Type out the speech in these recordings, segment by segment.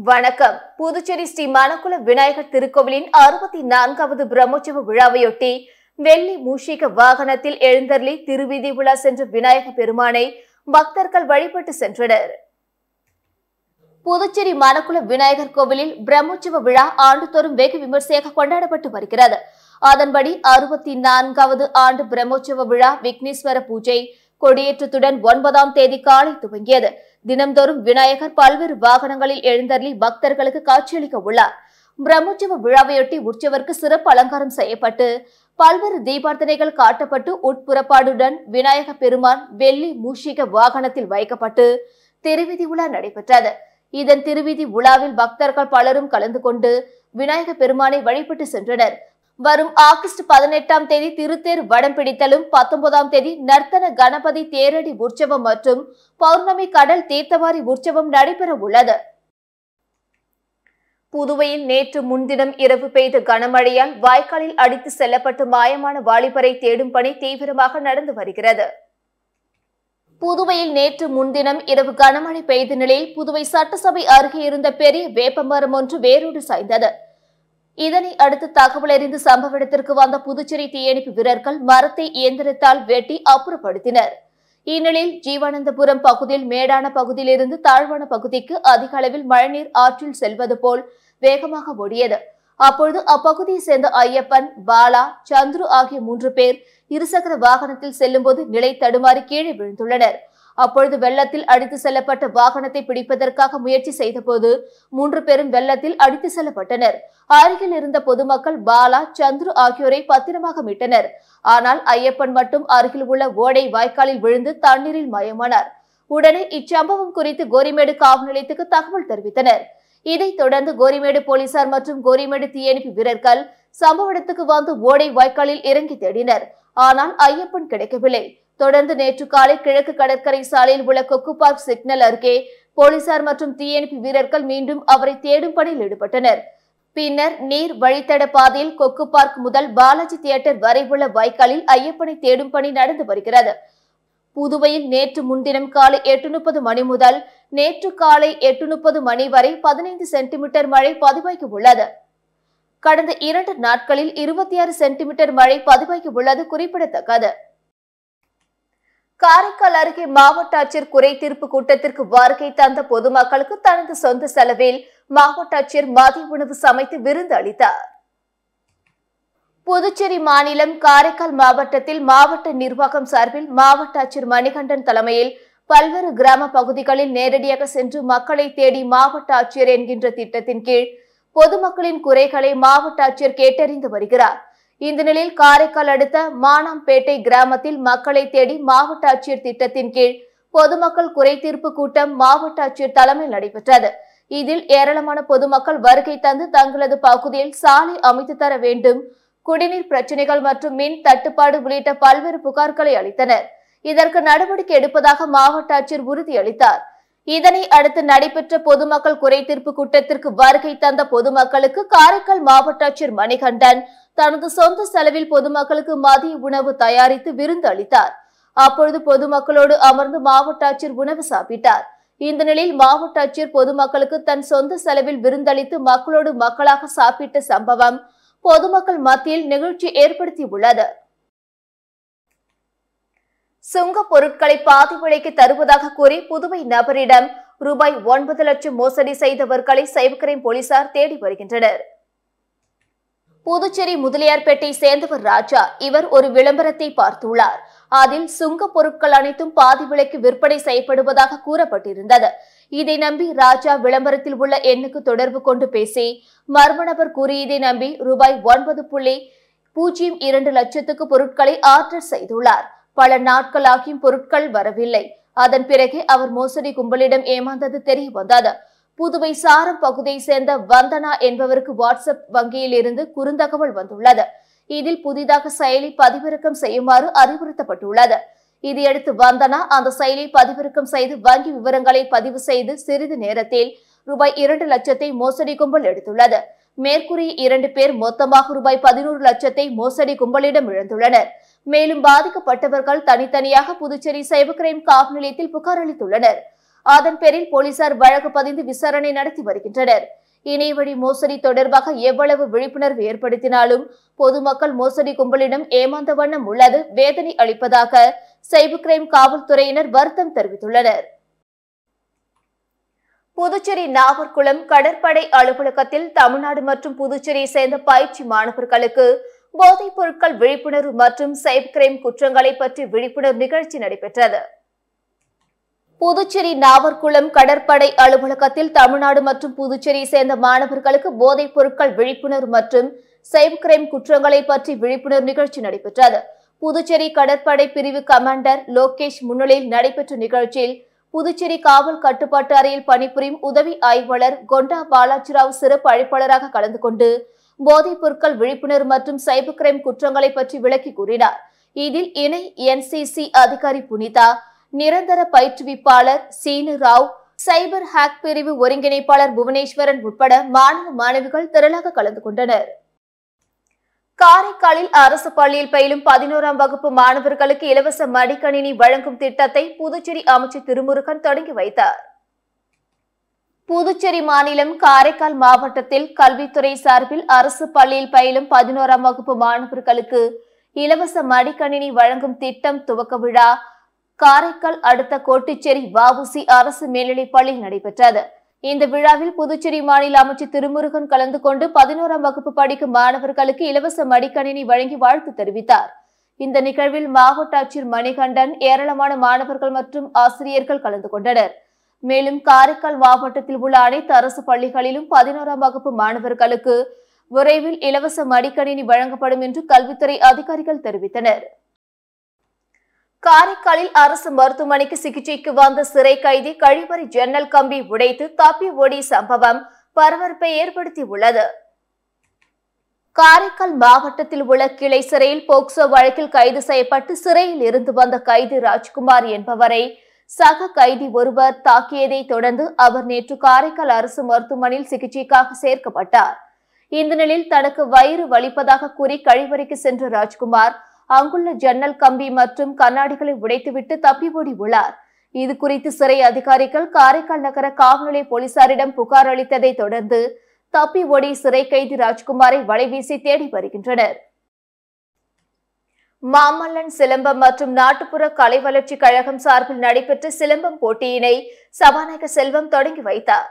வணக்கம். புதுச்சேரி ஸ்ரீ மணக்குள விநாயகர் திருக்கோவிலின் 64வது பிரம்மோற்சவ விழாவையொட்டி வெள்ளி மூஷிக வாகனத்தில் எழுந்தருளி திருவீதி உலா சென்ற விநாயக பெருமானை பக்தர்கள் வழிபட்டு சென்றனர். புதுச்சேரி மணக்குள விநாயகர் கோவிலில் பிரம்மோற்சவ விழா ஆண்டுதோறும் வெகு விமர்சையாக கொண்டாடப்பட்டு வருகிறது. அதன்படி 64வது ஆண்டு பிரம்மோற்சவ விழா விக்னேஸ்வர பூஜை கொடியேற்றத்துடன் 9ஆம் தேதி காலை துவங்கியது. தினம்தோறும் விநாயகர் பல்வேறு வாகனங்களில் எழுந்தருளி பக்தர்களுக்கு காட்சியளிக்க உள்ளார். பிரம்மோற்சவ விழாவையொட்டி உற்சவருக்கு சிறப்பு அலங்காரம் செய்யப்பட்டு பல்வேறு தீபார்த்தனைகள் காட்டப்பட்டு உட்புறப்பாடுடன் விநாயக பெருமான் வெள்ளி மூஷிக வாகனத்தில் வைக்கப்பட்டு திருவீதி உலா நடைபெற்றது. இதன் திருவீதி உலாவில் பக்தர்கள் பலரும் கலந்து கொண்டு விநாயக பெருமானை வழிபட்டு சென்றனர். வரும் ஆகஸ்ட் 18ஆம் தேதி திருத்தேர் வடம் பிடித்தலும், 19ஆம் தேதி நர்த்தன கணபதி தேரடி உற்சவம் மற்றும் பௌர்ணமி கடல் தீர்த்தவாரி உற்சவம் நடைபெற உள்ளது. புதுவையில் நேற்று முன்தினம் இரவு பெய்த கனமழையால் வாய்க்காலில் அடித்து செல்லப்பட்டு மாயமான வாலிபரை தேடும் பணி தீவிரமாக நடந்து வருகிறது. புதுவையில் நேற்று முன்தினம் இரவு கனமழை பெய்த நிலையில் புதுவை சட்டசபை அருகே இருந்த பெரிய வேப்பமரம் ஒன்று வேரோடு சாய்ந்தது. இதனை அடுத்து தகவல் அறிந்து சம்பவ இடத்திற்கு வந்த புதுச்சேரி தீயணைப்பு வீரர்கள் மரத்தை இயந்திரத்தால் வெட்டி அப்புறப்படுத்தினர். இந்நிலையில் ஜீவானந்தபுரம் பகுதியில் மேடான பகுதியிலிருந்து தாழ்வான பகுதிக்கு அதிக அளவில் மழைநீர் ஆற்றில் செல்வது போல் வேகமாக ஓடியது. அப்பொழுது அப்பகுதியை சேர்ந்த ஐயப்பன், பாலா, சந்துரு ஆகிய 3 பேர் இருசக்கர வாகனத்தில் செல்லும் போது நிலை தடுமாறி கீழே விழுந்துள்ளனர். அப்பொழுது வெள்ளத்தில் அடித்து செல்லப்பட்ட வாகனத்தை பிடிப்பதற்காக முயற்சி செய்த போது 3 பேரும் வெள்ளத்தில் அடித்து செல்லப்பட்டனர். அருகில் இருந்த பொதுமக்கள் பாலா, சந்துரு ஆகியோரை பத்திரமாக மீட்டனர். ஆனால் ஐயப்பன் மட்டும் அருகில் உள்ள ஓடை வாய்க்காலில் விழுந்து தண்ணீரில் மயமானார். உடனே இச்சம்பவம் குறித்து கோரிமேடு காவல் நிலையத்துக்கு தகவல் தெரிவித்தனர். இதைத் தொடர்ந்து கோரிமேடு போலீசார் மற்றும் கோரிமேடு தீயணைப்பு வீரர்கள் சம்பவ இடத்துக்கு வந்து ஓடை வாய்க்காலில் இறங்கி தேடினர். ஆனால் ஐயப்பன் கிடைக்கவில்லை. தொடர்ந்து நேற்று காலை கிழக்கு கடற்கரை சாலையில் உள்ள கொக்கு பார்க் சிக்னல் அருகே போலீசார் மற்றும் தீயணைப்பு வீரர்கள் மீண்டும் அவரை தேடும் பணியில் ஈடுபட்டனர். பின்னர் நீர் வழித்தட பாதையில் கொக்கு பார்க் முதல் பாலாஜி தியேட்டர் வரை உள்ள வாய்க்காலில் ஐயப்பனை தேடும் பணி நடந்து வருகிறது. புதுவையில் நேற்று முன்தினம் காலை 8:30 மணி முதல் நேற்று காலை 8:30 மணி வரை 15 சென்டிமீட்டர் மழை பதிவாகி உள்ளது. கடந்த 2 நாட்களில் 26 சென்டிமீட்டர் மழை பதிவாகி உள்ளது குறிப்பிடத்தக்கது. காரைக்கால் அருகே மாவட்ட ஆட்சியர் குறை தீர்ப்பு கூட்டத்திற்கு வருகை தந்த பொதுமக்களுக்கு தனது சொந்த செலவில் மாவட்ட ஆட்சியர் மதிய உணவு சமைத்து விருந்து அளித்தார். புதுச்சேரி மாநிலம் காரைக்கால் மாவட்டத்தில் மாவட்ட நிர்வாகம் சார்பில் மாவட்ட ஆட்சியர் மணிகண்டன் தலைமையில் பல்வேறு கிராம பகுதிகளில் நேரடியாக சென்று மக்களை தேடி மாவட்ட ஆட்சியர் என்கின்ற திட்டத்தின் கீழ் பொதுமக்களின் குறைகளை மாவட்ட ஆட்சியர் கேட்டறிந்து வருகிறார். இந்த நிலையில் காரைக்கால் அடுத்த மானாம்பேட்டை கிராமத்தில் மக்களை தேடி மாவட்ட ஆட்சியர் திட்டத்தின் கீழ் பொதுமக்கள் குறை தீர்ப்பு கூட்டம் மாவட்ட ஆட்சியர் தலைமையில் நடைபெற்றது. இதில் ஏராளமான பொதுமக்கள் வருகை தந்து தங்களது பகுதியில் சாலை அமைத்து தர வேண்டும், குடிநீர் பிரச்சனைகள் மற்றும் மின் தட்டுப்பாடு உள்ளிட்ட பல்வேறு புகார்களை அளித்தனர். இதற்கு நடவடிக்கை எடுப்பதாக மாவட்ட ஆட்சியர் உறுதியளித்தார். இதனை அடுத்து நடைபெற்ற பொதுமக்கள் குறை தீர்ப்பு கூட்டத்திற்கு வருகை தந்த பொதுமக்களுக்கு காரைக்கால் மாவட்ட ஆட்சியர் மணிகண்டன் தனது சொந்த செலவில் பொதுமக்களுக்கு மதிய உணவு தயாரித்து விருந்து அளித்தார். அப்பொழுது பொதுமக்களோடு அமர்ந்து மாவட்ட ஆட்சியர் உணவு சாப்பிட்டார். இந்த நிலையில் மாவட்ட ஆட்சியர் பொதுமக்களுக்கு தன் சொந்த செலவில் விருந்தளித்து மக்களோடு மக்களாக சாப்பிட்ட சம்பவம் பொதுமக்கள் மத்தியில் நிகழ்ச்சி ஏற்படுத்தியுள்ளது. சுங்க பொருட்களை பாதி விலைக்கு தருவதாக கூறி புதுவை நபரிடம் ரூபாய் 9 லட்சம் மோசடி செய்தவர்களை சைபர் கிரைம் போலீசார் தேடி வருகின்றனர். புதுச்சேரி முதலியார்பேட்டை சேர்ந்தவர் ராஜா. இவர் ஒரு விளம்பரத்தை பார்த்துள்ளார். அதில் சுங்க பொருட்கள் அனைத்தும் பாதி விலைக்கு விற்பனை செய்யப்படுவதாக கூறப்பட்டிருந்தது. இதை நம்பி ராஜா விளம்பரத்தில் உள்ள எண்ணுக்கு தொடர்பு கொண்டு பேசி மர்ம நபர் கூறியதை நம்பி ரூபாய் 9.02 லட்சத்துக்கு பொருட்களை ஆர்டர் செய்துள்ளார். பல நாட்கள் ஆகியும் பொருட்கள் வரவில்லை. அதன் பிறகு அவர் மோசடி கும்பலிடம் ஏமாந்தது தெரிய வந்தது. புதுவை சாரம் பகுதியை சேர்ந்த வந்தனா என்பவருக்கு வாட்ஸ்அப் வங்கியில் இருந்து குறுந்தகவல் வந்துள்ளது. இதில் புதிதாக செயலி பதிவிறக்கம் செய்யுமாறு அறிவுறுத்தப்பட்டுள்ளது. இதையடுத்து வந்தனா அந்த செயலியை பதிவிறக்கம் செய்து வங்கி விவரங்களை பதிவு செய்து சிறிது நேரத்தில் ரூபாய் 2 லட்சத்தை மோசடி கும்பல் எடுத்துள்ளது. மேற்கூறிய 2 பேர் மொத்தமாக ரூபாய் 11 லட்சத்தை மோசடி கும்பலிடம் இழந்துள்ளனர். மேலும் பாதிக்கப்பட்டவர்கள் தனித்தனியாக புதுச்சேரி சைபர் கிரைம் காவல் நிலையத்தில் புகார் அளித்துள்ளனர். அதன் பேரில் போலீசார் வழக்கு பதிந்து விசாரணை நடத்தி வருகின்றனர். இணையவழி மோசடி தொடர்பாக எவ்வளவு விழிப்புணர்வு ஏற்படுத்தினாலும் பொதுமக்கள் மோசடி கும்பலிடம் ஏமாந்த வண்ணம் உள்ளது வேதனை அளிப்பதாக சைபர் கிரைம் காவல்துறையினர் வருத்தம் தெரிவித்துள்ளனர். புதுச்சேரி நாகர்குளம் கடற்படை அலுவலகத்தில் தமிழ்நாடு மற்றும் புதுச்சேரியை சேர்ந்த பயிற்சி மாணவர்களுக்கு போதைப் பொருட்கள் விழிப்புணர்வு மற்றும் சைபர் கிரைம் குற்றங்களை பற்றி விழிப்புணர்வு நிகழ்ச்சி நடைபெற்றது. புதுச்சேரி நாகர்குளம் கடற்படை அலுவலகத்தில் தமிழ்நாடு மற்றும் புதுச்சேரியை சேர்ந்த மாணவர்களுக்கு போதைப் பொருட்கள் விழிப்புணர்வு மற்றும் சைபர் கிரைம் குற்றங்களை பற்றி விழிப்புணர்வு நிகழ்ச்சி நடைபெற்றது. புதுச்சேரி கடற்படை பிரிவு கமாண்டர் லோகேஷ் முன்னிலையில் நடைபெற்ற நிகழ்ச்சியில் புதுச்சேரி காவல் கட்டுப்பாட்டு அறையில் பணிபுரியும் உதவி ஆய்வாளர் கொண்டா பாலாஜிராவ் சிறப்பு அழைப்பாளராக கலந்து கொண்டு போதைப் பொருட்கள் விழிப்புணர்வு மற்றும் சைபர் கிரைம் குற்றங்களை பற்றி விளக்கி கூறினார். இதில் இணை NCC அதிகாரி புனிதா, நிரந்தர பயிற்றுவிப்பாளர் சீனு ராவ், சைபர் ஹேக் பிரிவு ஒருங்கிணைப்பாளர் புவனேஸ்வரன் உட்பட மாணவ மாணவிகள் திரளாக கலந்து கொண்டனர். காரைக்காலில் அரசு பள்ளியில் பயிலும் 11ஆம் வகுப்பு மாணவர்களுக்கு இலவச மடிக்கணினி வழங்கும் திட்டத்தை புதுச்சேரி அமைச்சர் திருமுருகன் தொடங்கி வைத்தார். புதுச்சேரி மாநிலம் காரைக்கால் மாவட்டத்தில் கல்வித்துறை சார்பில் அரசு பள்ளியில் பயிலும் 11ஆம் வகுப்பு மாணவர்களுக்கு இலவச மடிக்கணினி வழங்கும் திட்டம் துவக்க விழா காரைக்கால் அடுத்த கோட்டிச்சேரி வஉசி அரசு மேல்நிலைப் பள்ளியில் நடைபெற்றது. இந்த விழாவில் புதுச்சேரி மாநில அமைச்சர் திருமுருகன் கலந்து கொண்டு 11ஆம் வகுப்பு படிக்கும் மாணவர்களுக்கு இலவச மடிக்கணினி வழங்கி வாழ்த்து தெரிவித்தார். இந்த நிகழ்வில் மாவட்ட ஆட்சியர் மணிகண்டன், ஏராளமான மாணவர்கள் மற்றும் ஆசிரியர்கள் கலந்து கொண்டனர். மேலும் காரைக்கால் மாவட்டத்தில் உள்ள அனைத்து அரசு பள்ளிகளிலும் 11ஆம் வகுப்பு மாணவர்களுக்கு விரைவில் இலவச மடிக்கணினி வழங்கப்படும் என்று கல்வித்துறை அதிகாரிகள் தெரிவித்தனர். காரைக்காலில் அரசு மருத்துவமனைக்கு சிகிச்சைக்கு வந்த சிறை கைதி கழிவறை ஜன்னல் கம்பி உடைத்து தப்பி ஓடிய சம்பவம் பரபரப்பை ஏற்படுத்தியுள்ளது. காரைக்கால் மாவட்டத்தில் உள்ள கிளை சிறையில் போக்சோ வழக்கில் கைது செய்யப்பட்டு சிறையில் இருந்து வந்த கைதி ராஜ்குமார் என்பவரை சக கைதி ஒருவர் தாக்கியதை தொடர்ந்து அவர் நேற்று காரைக்கால் அரசு மருத்துவமனையில் சிகிச்சைக்காக சேர்க்கப்பட்டார். இந்த நிலையில் தனக்கு வயிறு வலிப்பதாக கூறி கழிவறைக்கு சென்ற ராஜ்குமார் அங்குள்ள ஜன்னல் கம்பி மற்றும் கண்ணாடிகளை உடைத்துவிட்டு தப்பி ஓடி உள்ளார். இது குறித்து சிறை அதிகாரிகள் காரைக்கால் நகர காவல் நிலைய போலீசாரிடம் புகார் அளித்ததை தொடர்ந்து தப்பி ஓடி சிறை கைதி ராஜ்குமாரை வலைவீசி தேடி வருகின்றனர். மாமல்லன் சிலம்பம் மற்றும் நாட்டுப்புற கலை வளர்ச்சி கழகம் சார்பில் நடைபெற்ற சிலம்பம் போட்டியினை சபாநாயகர் செல்வம் தொடங்கி வைத்தார்.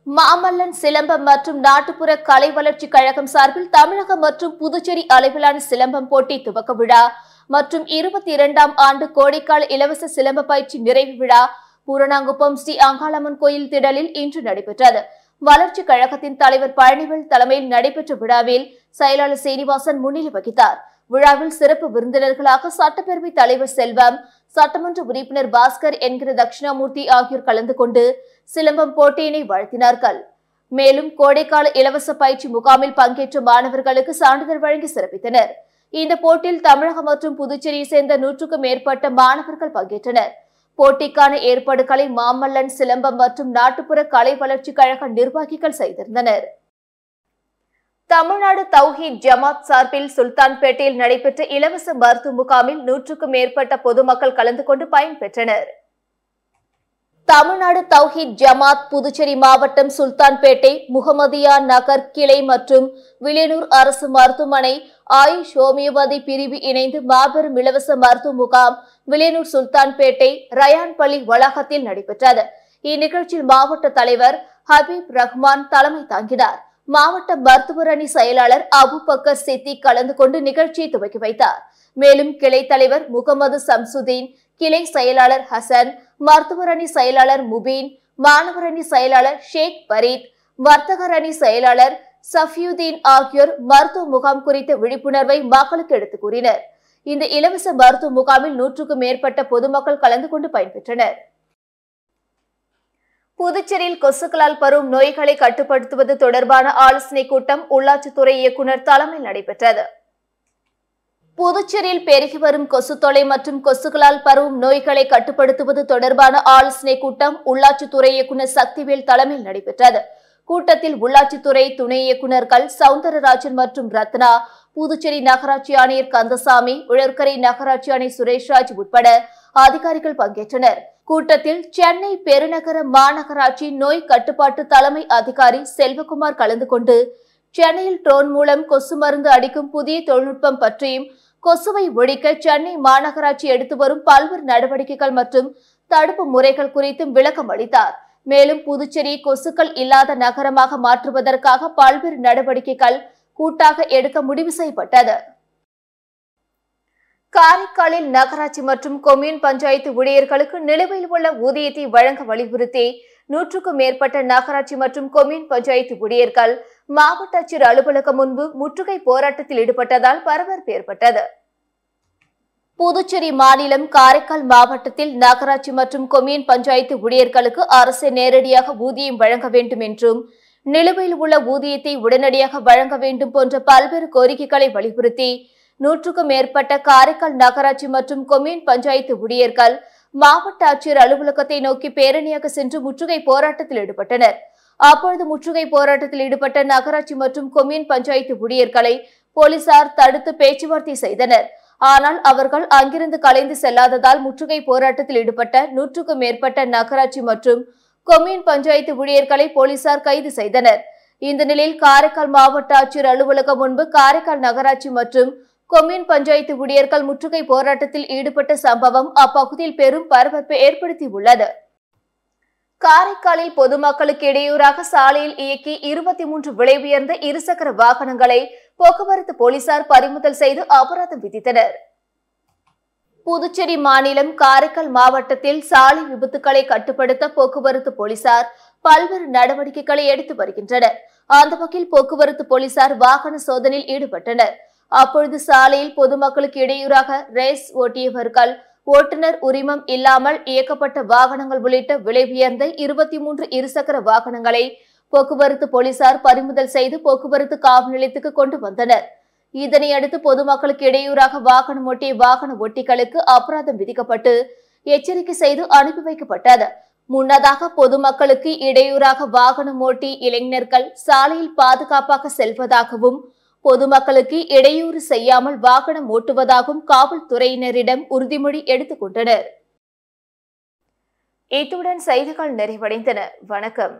மாமல்லன் சிலம்பம் மற்றும் நாட்டுப்புற கலை வளர்ச்சி கழகம் சார்பில் தமிழகம் மற்றும் புதுச்சேரி அளவிலான சிலம்பம் போட்டி துவக்க விழா மற்றும் 22ஆம் ஆண்டு கோடைக்கால இலவச சிலம்ப பயிற்சி நிறைவு விழா பூரணாங்குப்பம் ஸ்ரீ அங்காளம்மன் கோயில் திடலில் இன்று நடைபெற்றது. வளர்ச்சி கழகத்தின் தலைவர் பழனிவேல் தலைமையில் நடைபெற்ற விழாவில் செயலாளர் சீனிவாசன் முன்னிலை வகித்தார். விழாவில் சிறப்பு விருந்தினர்களாக சட்டப்பேரவை தலைவர் செல்வம், சட்டமன்ற உறுப்பினர் பாஸ்கர் என்கிற தட்சிணாமூர்த்தி ஆகியோர் கலந்து கொண்டு சிலம்பம் போட்டியினை வாழ்த்தினார்கள். மேலும் கோடைக்கால இலவச பயிற்சி முகாமில் பங்கேற்ற மாணவர்களுக்கு சான்றிதழ் வழங்கி சிறப்பித்தனர். இந்த போட்டியில் தமிழகம் மற்றும் புதுச்சேரியை சேர்ந்த 100க்கும் மேற்பட்ட மாணவர்கள் பங்கேற்றனர். போட்டிக்கான ஏற்பாடுகளை மாமல்லன் சிலம்பம் மற்றும் நாட்டுப்புற கலை வளர்ச்சி கழக நிர்வாகிகள் செய்திருந்தனர். தமிழ்நாடு தௌஹீத் ஜமாத் சார்பில் சுல்தான்பேட்டையில் நடைபெற்ற இலவச மருத்துவ முகாமில் 100க்கும் மேற்பட்ட பொதுமக்கள் கலந்து கொண்டு பயன்பெற்றனர். தமிழ்நாடு தௌஹீத் ஜமாத் புதுச்சேரி மாவட்டம் சுல்தான்பேட்டை, முகமதியா நகர் கிளை மற்றும் வில்லியனூர் அரசு மருத்துவமனை ஆயுஷ் ஹோமியோபதி பிரிவு இணைந்து மாபெரும் இலவச மருத்துவ முகாம் வில்லியனூர் சுல்தான்பேட்டை ரயான் பள்ளி வளாகத்தில் நடைபெற்றது. இந்நிகழ்ச்சியில் மாவட்ட தலைவர் ஹபீப் ரஹ்மான் தலைமை தாங்கினார். மாவட்ட மருத்துவர் அணி செயலாளர் அபுபக்கர் சித்திக் கலந்து கொண்டு நிகழ்ச்சியை துவக்கி வைத்தார். மேலும் கிளை தலைவர் முகமது சம்சுதீன், கிளை செயலாளர் ஹசன், மருத்துவர் அணி செயலாளர் முபீன், மாணவர் அணி செயலாளர் ஷேக் பரீத், வர்த்தகர் அணி செயலாளர் சஃபியுதீன் ஆகியோர் மருத்துவ முகாம் குறித்த விழிப்புணர்வை மக்களுக்கு எடுத்துக் கூறினர். இந்த இலவச மருத்துவ முகாமில் 100க்கும் மேற்பட்ட பொதுமக்கள் கலந்து கொண்டு பயன்பெற்றனர். புதுச்சேரியில் கொசுக்களால் பரவும் நோய்களை கட்டுப்படுத்துவது தொடர்பான ஆலோசனைக் கூட்டம் உள்ளாட்சித்துறை இயக்குநர் தலைமையில் நடைபெற்றது. புதுச்சேரியில் பெருகி வரும் கொசு தொல்லை மற்றும் கொசுக்களால் பரவும் நோய்களை கட்டுப்படுத்துவது தொடர்பான ஆலோசனைக் கூட்டம் உள்ளாட்சித்துறை இயக்குநர் சக்திவேல் தலைமையில் நடைபெற்றது. கூட்டத்தில் உள்ளாட்சித்துறை துணை இயக்குநர்கள் சவுந்தரராஜன் மற்றும் ரத்னா, புதுச்சேரி நகராட்சி ஆணையர் கந்தசாமி, உழற்கரை நகராட்சி ஆணையர் சுரேஷ்ராஜ் உட்பட அதிகாரிகள் பங்கேற்றனர். கூட்டத்தில் சென்னை பெருநகர மாநகராட்சி நோய் கட்டுப்பாட்டு தலைமை அதிகாரி செல்வகுமார் கலந்து கொண்டு சென்னையில் ட்ரோன் மூலம் கொசு மருந்து அடிக்கும் புதிய தொழில்நுட்பம் பற்றியும் கொசுவை ஒழிக்க சென்னை மாநகராட்சி எடுத்து வரும் பல்வேறு நடவடிக்கைகள் மற்றும் தடுப்பு முறைகள் குறித்தும் விளக்கம் அளித்தார். மேலும் புதுச்சேரி கொசுக்கள் இல்லாத நகரமாக மாற்றுவதற்காக பல்வேறு நடவடிக்கைகள் கூட்டாக எடுக்க முடிவு செய்யப்பட்டது. காரைக்காலில் நகராட்சி மற்றும் கொம்யூன் பஞ்சாயத்து ஊழியர்களுக்கு நிலுவையில் உள்ள ஊதியத்தை வழங்க வலியுறுத்தி 100க்கும் மேற்பட்ட நகராட்சி மற்றும் கொம்யூன் பஞ்சாயத்து ஊழியர்கள் மாவட்ட ஆட்சியர் அலுவலகம் முன்பு முற்றுகை போராட்டத்தில் ஈடுபட்டதால் பரபரப்பு ஏற்பட்டது. புதுச்சேரி மாநிலம் காரைக்கால் மாவட்டத்தில் நகராட்சி மற்றும் கொம்யூன் பஞ்சாயத்து ஊழியர்களுக்கு அரசு நேரடியாக ஊதியம் வழங்க வேண்டும் என்றும் நிலுவையில் உள்ள ஊதியத்தை உடனடியாக வழங்க வேண்டும் போன்ற பல்வேறு கோரிக்கைகளை வலியுறுத்தி 100க்கும் மேற்பட்ட காரைக்கால் நகராட்சி மற்றும் கொம்யூன் பஞ்சாயத்து ஊழியர்கள் மாவட்ட ஆட்சியர் அலுவலகத்தை நோக்கி பேரணியாக சென்று முற்றுகை போராட்டத்தில் ஈடுபட்டனர். அப்பொழுது முற்றுகை போராட்டத்தில் ஈடுபட்ட நகராட்சி மற்றும் கொம்யூன் பஞ்சாயத்து ஊழியர்களை போலீசார் தடுத்து பேச்சுவார்த்தை செய்தனர். ஆனால் அவர்கள் அங்கிருந்து கலைந்து செல்லாததால் முற்றுகை போராட்டத்தில் ஈடுபட்ட 100க்கும் மேற்பட்ட நகராட்சி மற்றும் கொம்யூன் பஞ்சாயத்து ஊழியர்களை போலீசார் கைது செய்தனர். இந்த நிலையில் காரைக்கால் மாவட்ட ஆட்சியர் அலுவலகம் முன்பு காரைக்கால் நகராட்சி மற்றும் கொம்யூன் பஞ்சாயத்து ஊழியர்கள் முற்றுகை போராட்டத்தில் ஈடுபட்ட சம்பவம் அப்பகுதியில் பெரும் பரபரப்பை ஏற்படுத்தியுள்ளது. காரைக்காலில் பொதுமக்களுக்கு இடையூறாக சாலையில் இயக்கி 23 விலை உயர்ந்த இருசக்கர வாகனங்களை போக்குவரத்து போலீசார் பறிமுதல் செய்து அபராதம் விதித்தனர். புதுச்சேரி மாநிலம் காரைக்கால் மாவட்டத்தில் சாலை விபத்துக்களை கட்டுப்படுத்த போக்குவரத்து போலீசார் பல்வேறு நடவடிக்கைகளை எடுத்து வருகின்றனர். அந்த வகையில் போக்குவரத்து போலீசார் வாகன சோதனையில் ஈடுபட்டனர். அப்பொழுது சாலையில் பொதுமக்களுக்கு இடையூறாக ரேஸ் ஓட்டியவர்கள், ஓட்டுநர் உரிமம் இல்லாமல் இயக்கப்பட்ட வாகனங்கள் உள்ளிட்ட விலை உயர்ந்த 23 இருசக்கர வாகனங்களை போக்குவரத்து போலீசார் பறிமுதல் செய்து போக்குவரத்து காவல் நிலையத்துக்கு கொண்டு வந்தனர். இதனையடுத்து பொதுமக்களுக்கு இடையூறாக வாகனம் ஓட்டிய வாகன ஓட்டிகளுக்கு அபராதம் விதிக்கப்பட்டு எச்சரிக்கை செய்து அனுப்பி வைக்கப்பட்டது. முன்னதாக பொதுமக்களுக்கு இடையூறாக வாகனம் ஓட்டி இளைஞர்கள் சாலையில் பாதுகாப்பாக செல்வதாகவும் பொதுமக்களுக்கு இடையூறு செய்யாமல் வாகனம் ஓட்டுவதாகவும் காவல்துறையினரிடம் உறுதிமொழி எடுத்துக் கொண்டனர். இத்துடன் செய்திகள் நிறைவடைந்தன. வணக்கம்.